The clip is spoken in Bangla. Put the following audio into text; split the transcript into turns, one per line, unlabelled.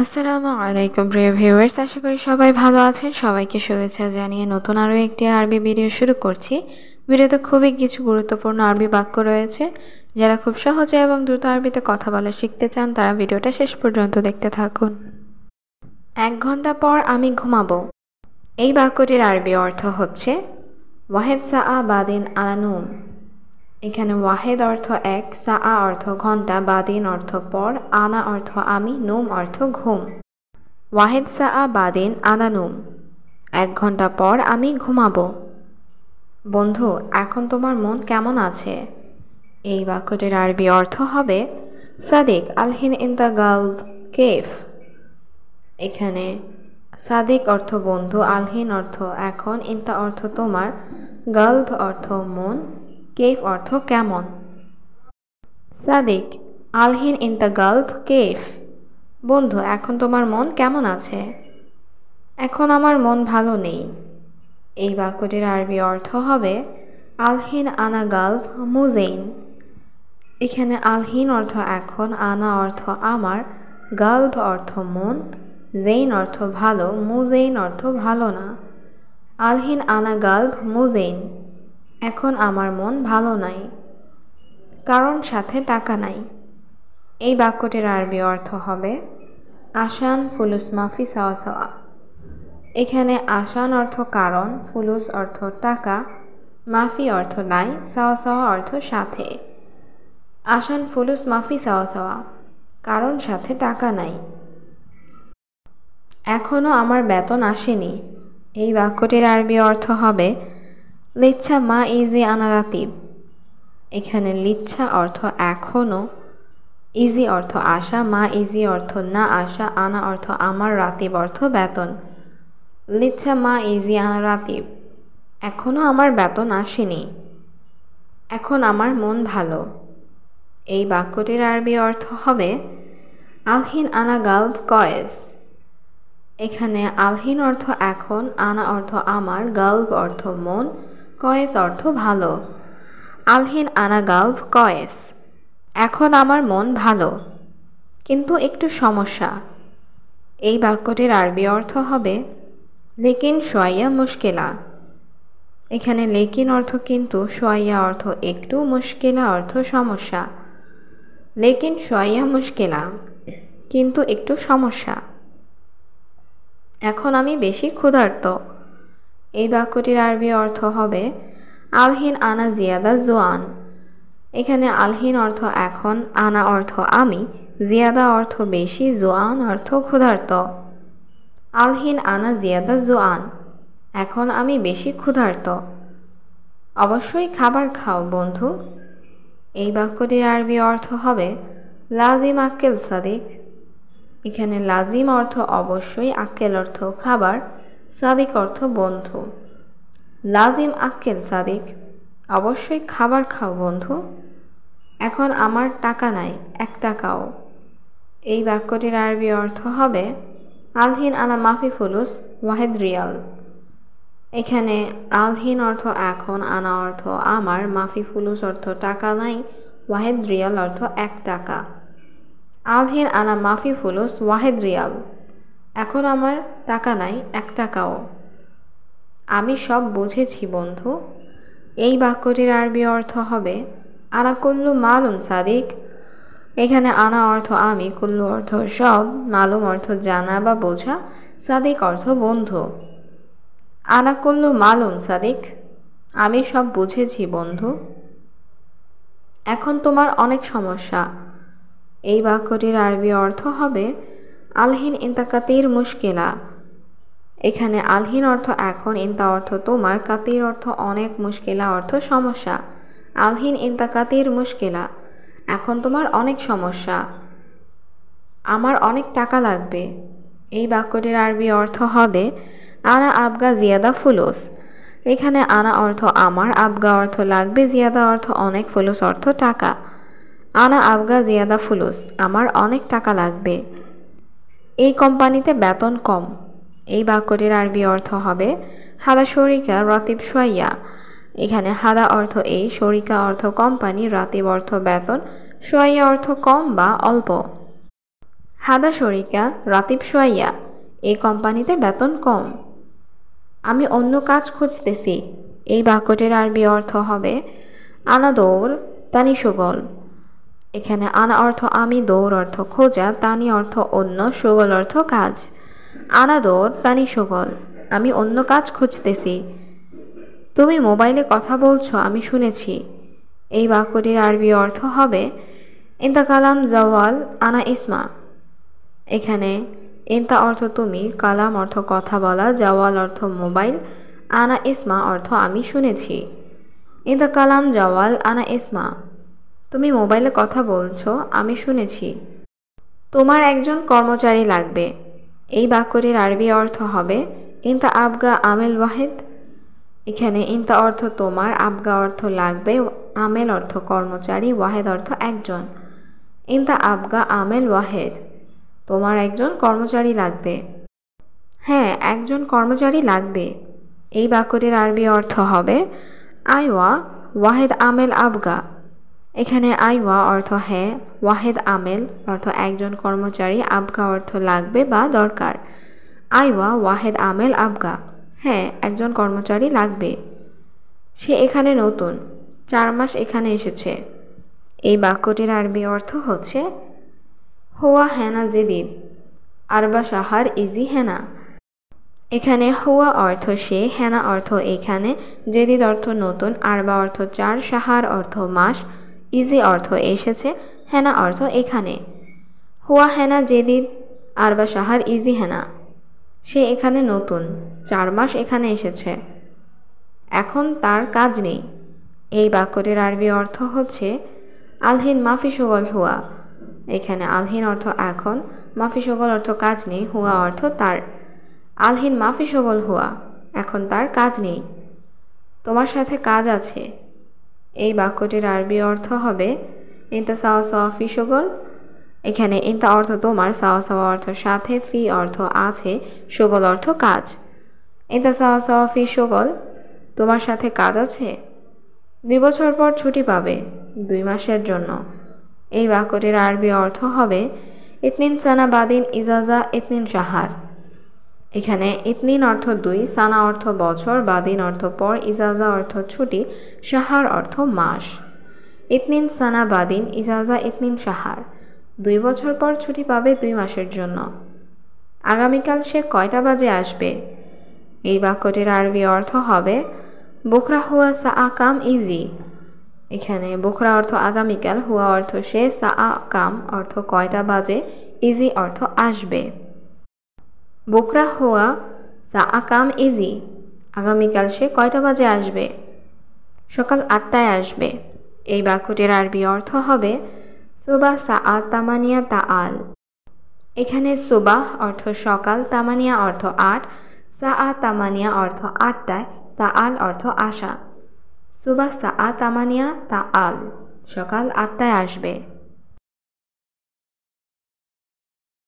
আসসালামু আলাইকুম প্রিয় ভিউয়ার্স, আশা করি সবাই ভালো আছেন। সবাইকে শুভেচ্ছা জানিয়ে নতুন আরও একটি আরবি ভিডিও শুরু করছি। ভিডিওতে খুবই কিছু গুরুত্বপূর্ণ আরবি বাক্য রয়েছে। যারা খুব সহজে এবং দ্রুত আরবিতে কথা বলা শিখতে চান তারা ভিডিওটা শেষ পর্যন্ত দেখতে থাকুন। 1 ঘন্টা পর আমি ঘুমাবো। এই বাক্যটির আরবি অর্থ হচ্ছে ওয়াহেদ সাআ বাদিন আলা নুম। এখানে ওয়াহেদ অর্থ এক, সাআ অর্থ ঘন্টা, বাদিন অর্থ পর, আনা অর্থ আমি, নুম অর্থ ঘুম। ওয়াহেদ সাআ বাদিন আনা নুম, 1 ঘন্টা পর আমি ঘুমাবো। বন্ধু, এখন তোমার মন কেমন আছে? এই বাক্যটির আরবি অর্থ হবে সাদিক আলহিন ইনতা গালব কেফ। এখানে সাদিক অর্থ বন্ধু, আলহিন অর্থ এখন, ইনতা অর্থ তোমার, গালব অর্থ মন, কেফ অর্থ কেমন। সাদিক আলহিন ইনতা গালব কেফ, বন্ধু এখন তোমার মন কেমন আছে? এখন আমার মন ভালো নেই। এই বাক্যটির আরবি অর্থ হবে আলহিন আনা গালব মুজেইন। এখানে আলহিন অর্থ এখন, আনা অর্থ আমার, গালব অর্থ মন, জেইন অর্থ ভালো, মুজেইন অর্থ ভালো না। আলহিন আনা গালব মুজেইন, এখন আমার মন ভালো নাই, কারণ সাথে টাকা নাই। এই বাক্যটির আরবি অর্থ হবে আসান ফুলুস মাফি সাওয়া সাওয়া। এখানে আসান অর্থ কারণ, ফুলুস অর্থ টাকা, মাফি অর্থ নাই, সাওয়া সাওয়া অর্থ সাথে। আসান ফুলুস মাফি সাওয়া সাওয়া, কারণ সাথে টাকা নাই। এখনও আমার বেতন আসেনি। এই বাক্যটির আরবি অর্থ হবে লিচ্ছা মা ইজি আনা রাতিব। এখানে লিচ্ছা অর্থ এখনও, ইজি অর্থ আসা, মা ইজি অর্থ না আসা, আনা অর্থ আমার, রাতিব অর্থ বেতন। লিচ্ছা মা ইজি আনা রাতিব, এখনও আমার বেতন আসেনি। এখন আমার মন ভালো। এই বাক্যটির আরবি অর্থ হবে আলহিন আনা গালব কয়েস। এখানে আলহিন অর্থ এখন, আনা অর্থ আমার, গালব অর্থ মন, কয়েস অর্থ ভালো। আলহিন আনা গালব কয়েস, এখন আমার মন ভালো, কিন্তু একটু সমস্যা। এই বাক্যটির আরবি অর্থ হবে লেকিন শোয়াইয়া মুশকিলা। এখানে লেকিন অর্থ কিন্তু, শোয়াইয়া অর্থ একটু, মুশকিলা অর্থ সমস্যা। লেকিন শোয়াইয়া মুশকিলা, কিন্তু একটু সমস্যা। এখন আমি বেশি ক্ষুধার্ত। এই বাক্যটির আরবি অর্থ হবে আলহিন আনা জিয়াদা জোয়ান। এখানে আলহিন অর্থ এখন, আনা অর্থ আমি, জিয়াদা অর্থ বেশি, জোয়ান অর্থ ক্ষুধার্ত। আলহিন আনা জিয়াদা জোয়ান, এখন আমি বেশি ক্ষুধার্ত। অবশ্যই খাবার খাও বন্ধু। এই বাক্যটির আরবি অর্থ হবে লাজিম আক্কেল সাদিক। এখানে লাজিম অর্থ অবশ্যই, আক্কেল অর্থ খাবার, সাদিক অর্থ বন্ধু। লাজিম আক্কেল সাদিক, অবশ্যই খাবার খাও বন্ধু। এখন আমার টাকা নাই, 1 টাকাও। এই বাক্যটির আরবি অর্থ হবে আলহিন আনা মাফি ফুলুস ওয়াহেদ রিয়াল। এখানে আলহিন অর্থ এখন, আনা অর্থ আমার, মাফি ফুলুস অর্থ টাকা নাই, ওয়াহেদ রিয়াল অর্থ 1 টাকা। আলহিন আনা মাফি ফুলুস ওয়াহেদ রিয়াল, এখন আমার টাকা নাই, 1 টাকাও। আমি সব বুঝেছি বন্ধু। এই বাক্যটির আরবি অর্থ হবে আনা কুল্লু মালুম সাদিক। এখানে আনা অর্থ আমি, কুল্লু অর্থ সব, মালুম অর্থ জানা বা বোঝা, সাদিক অর্থ বন্ধু। আনা কুল্লু মালুম সাদিক, আমি সব বুঝেছি বন্ধু। এখন তোমার অনেক সমস্যা। এই বাক্যটির আরবি অর্থ হবে আলহিন ইনতা কাতির মুশকিলা। এখানে আলহিন অর্থ এখন, ইনতা অর্থ তোমার, কাতির অর্থ অনেক, মুশকিলা অর্থ সমস্যা। আলহিন ইনতা কাতির মুশকিলা, এখন তোমার অনেক সমস্যা। আমার অনেক টাকা লাগবে। এই বাক্যটির আরবি অর্থ হবে আনা আবগা জিয়াদা ফুলুস। এখানে আনা অর্থ আমার, আবগা অর্থ লাগবে, জিয়াদা অর্থ অনেক, ফুলুস অর্থ টাকা। আনা আবগা জিয়াদা ফুলুস, আমার অনেক টাকা লাগবে। এই কোম্পানিতে বেতন কম। এই বাক্যটির আরবি অর্থ হবে হাদা শরিকা রাতিব শোয়াইয়া। এখানে হাদা অর্থ এই, শরিকা অর্থ কোম্পানি, রাতিব অর্থ বেতন, শোয়াইয়া অর্থ কম বা অল্প। হাদা শরিকা রাতিব সোয়াইয়া, এই কোম্পানিতে বেতন কম। আমি অন্য কাজ খুঁজতেছি, এই বাক্যটির আরবি অর্থ হবে আনা দৌড় তানি সুগল। এখানে আনা অর্থ আমি, দৌড় অর্থ খোঁজা, তানি অর্থ অন্য, সুগল অর্থ কাজ। আনা দৌড় তানি সুগল, আমি অন্য কাজ খুঁজতেছি। তুমি মোবাইলে কথা বলছো, আমি শুনেছি, এই বাক্যটির আরবি অর্থ হবে ইন্তা কালাম জাওয়াল আনা ইসমা। এখানে ইন্তা অর্থ তুমি, কালাম অর্থ কথা বলা, জাওয়াল অর্থ মোবাইল, আনা ইসমা অর্থ আমি শুনেছি। ইন্তা কালাম জাওয়াল আনা ইসমা, তুমি মোবাইলে কথা বলছো, আমি শুনেছি। তোমার একজন কর্মচারী লাগবে, এই বাক্যটির আরবি অর্থ হবে ইন্তা আবগা আমেল ওয়াহেদ। এখানে ইন্তা অর্থ তোমার, আবগা অর্থ লাগবে, আমেল অর্থ কর্মচারী, ওয়াহেদ অর্থ একজন। ইন্তা আবগা আমেল ওয়াহেদ, তোমার একজন কর্মচারী লাগবে। হ্যাঁ, একজন কর্মচারী লাগবে, এই বাক্যটির আরবি অর্থ হবে আইওয়া ওয়াহেদ আমেল আবগা। এখানে আইওয়া অর্থ হ্যাঁ, ওয়াহেদ আমেল অর্থ একজন কর্মচারী, আবগা অর্থ লাগবে বা দরকার। আইওয়া ওয়াহেদ আমেল আবগা, হ্যাঁ একজন কর্মচারী লাগবে। সে এখানে নতুন, 4 মাস এখানে এসেছে, এই বাক্যটির আরবি অর্থ হচ্ছে হুয়া হেনা জেদিদ আরবা শাহার ইজি হেনা। এখানে হুয়া অর্থ সে, হেনা অর্থ এখানে, জেদিদ অর্থ নতুন, আরবা অর্থ 4, শাহার অর্থ মাস, ইজি অর্থ এসেছে, হেনা অর্থ এখানে। হুয়া হেনা জেদিদ আরবা শাহার ইজি হেনা, সে এখানে নতুন, 4 মাস এখানে এসেছে, এখন তার কাজ নেই, এই বাক্যটির আরবি অর্থ হচ্ছে আলহিন মাফি সুগল হুয়া। এখানে আলহিন অর্থ এখন, মাফি সুগল অর্থ কাজ নেই, হুয়া অর্থ তার। আলহিন মাফি সুগল হুয়া, এখন তার কাজ নেই। তোমার সাথে কাজ আছে, এই বাক্যটির আরবি অর্থ হবে ইন্তা সাওয়া সাওয়া ফি সুগল। এখানে ইন্তা অর্থ তোমার, সাওয়া সাওয়া অর্থ সাথে, ফি অর্থ আছে, সুগল অর্থ কাজ। ইন্তা সাওয়া সাওয়া ফি সুগল, তোমার সাথে কাজ আছে। 2 বছর পর ছুটি পাবে, 2 মাসের জন্য, এই বাক্যটির আরবি অর্থ হবে ইতনিন সানা বাদিন ইজাজা ইতনিন শাহার। এখানে ইতনিন অর্থ 2, সানা অর্থ বছর, বাদিন অর্থ পর, ইজাজা অর্থ ছুটি, শাহার অর্থ মাস। ইতনিন সানা বাদিন ইজাজা ইতনিন শাহার, 2 বছর পর ছুটি পাবে 2 মাসের জন্য। আগামীকাল সে কয়টা বাজে আসবে, এই বাক্যটির আরবি অর্থ হবে বুখরা হুয়া সাআ কাম ইজি। এখানে বুখরা অর্থ আগামীকাল, হুয়া অর্থ সে, সাআ কাম অর্থ কয়টা বাজে, ইজি অর্থ আসবে। বুকরা হুয়া সাআ কাম ইজি, আগামীকাল সে কয়টা বাজে আসবে, সকাল 8টায় আসবে, এই বাক্যটির আরবি অর্থ হবে সুবাহ সাআ তামানিয়া তাআল। এখানে সুবাহ অর্থ সকাল, তামানিয়া অর্থ 8, সাআ তামানিয়া অর্থ 8টায়, তাআল অর্থ আসা। সুবাহ সাআ তামানিয়া তাআল, সকাল 8টায় আসবে।